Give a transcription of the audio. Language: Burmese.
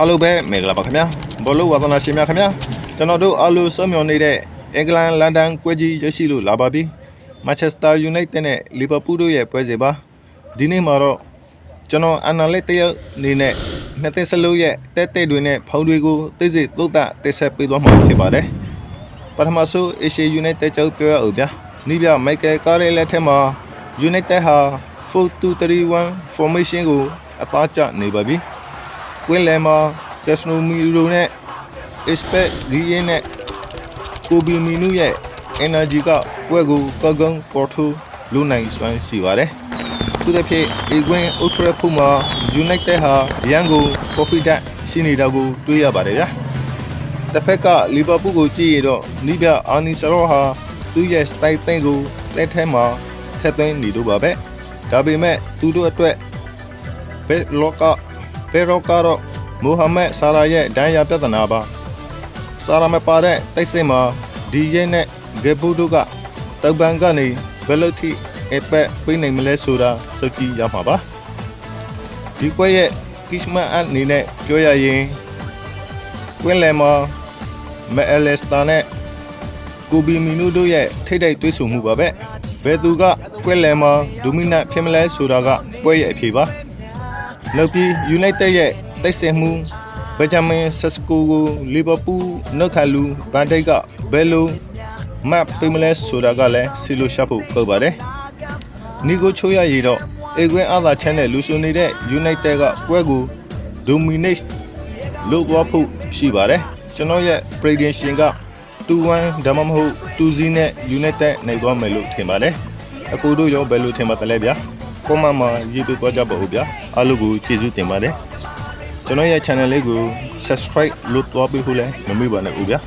အားလုံးပဲမင်္ဂလာပါခင်ဗျာဘောလုံးဝါသနာရှင်များခင်ဗျာကျွန်တော်တို့အားလုံးစုံမျှော်နေတဲ့အင်္ဂလန်လန်ဒန်ကွဲကြီးရရှိလို့လာပါပြီမန်ချက်စတာယူနိုက်တက်နဲ့လီဗာပူးတို့ရဲ့ပွဲစဉ်ပါဒီနေ့မှာတော့ကျွန်တော်အန်နာလက်တယောက်အနေနဲ့နှစ်သက်စလုံးရဲ့တဲ့တွေနဲ့ဖောင်းတွေကိုသိစိတ်သုတ်တတက်ဆက်ပေးသွားမှာဖြစ်ပါတယ်ပထမဆုံး Asia United ကြောက်ပြောရအောင်ဗျာနီးပြမိုက်ကယ်ကားရဲ့လက်ထက်မှာ United ဟာ 4-2-3-1 formation ကိုအသားကျနေပါပြီကွင်းလယ်မှာကက်စနိုမီရိုနဲ့ expect ဒီရင်နဲ့ကိုဘီမီနူရဲ့ energy ကပွဲကိုကောက်ကောင်းပေါ်ထိုးလူနိုင်စွမ်းရှိပါတယ်သူတစ်ဖြစ်အကွင်း Old Trafford မှာ United ဟာရန်ကို confident ရှိနေတာကိုတွေ့ရပါတယ်ဗျာတစ်ဖက်ကလီဗာပူးကိုကြည့်ရတော့နီးပြအာနီဆရောဟာသူ့ရဲ့ style သိန်းကိုလက်ထဲမှာထက်သွင်းနေလို့ပါပဲဒါပေမဲ့သူတို့အတွက်ဘယ်လောကတော့မိုဟာမက်ဆာရာရဲ့ဒဏ်ရာပြဿနာပါဆာရာမပါတဲ့တိုက်စစ်မှာဒီရဲနဲ့ဂေဘူတို့ကတောက်ပန်ကနေဘယ်လိုထိအပက်ပြနိုင်မလဲဆိုတာစကြည့်ရမှာပါဒီပွဲရဲ့ကစ်မန်အနေနဲ့ပြောရရင်ကွင်းလယ်မှာမဲအလက်စတာနဲ့ကိုဘီမီနူတို့ရဲ့ထိတ်တိုက်တွေ့ဆုံမှုပါပဲဘယ်သူကကွင်းလယ်မှာဒိုမီနန့်ဖြစ်မလဲဆိုတာကပွဲရဲ့အဖြေပါနောက်ပြီး United ရဲ့တိုက်စစ်မှုဘယ်ဂျမင်ဆက်စကိုကိုလီဗာပူးနောက်ခါလူဗန်ဒိုက်ကဘယ်လိုမတ်ပေးမလဲဆိုတာကလည်းစီလိုရှာဖို့ပုတ်ပါတယ်နီကိုချိုးရရတော့အေကွင်းအားသာချမ်းတဲ့လူဆိုနေတဲ့ United ကပွဲကို dominate လုပ်သွားဖို့ရှိပါတယ်ကျွန်တော်ရဲ့ prediction က 2-1 ဒါမှမဟုတ် 2-0 နဲ့ United နိုင်သွားမယ်လို့ထင်ပါတယ်အကူတို့ရောဘယ်လိုထင်ပါသလဲဗျာcomment မှာရေးပေးသွားကြပါဦးဗျာအားလုံးကိုကျေးဇူးတင်ပါတယ်ကျွန်တော်ရဲ့ channel လေးကို subscribe လုပ်သွားပေးဖို့လည်းမမေ့ပါနဲ့ဦးဗျာ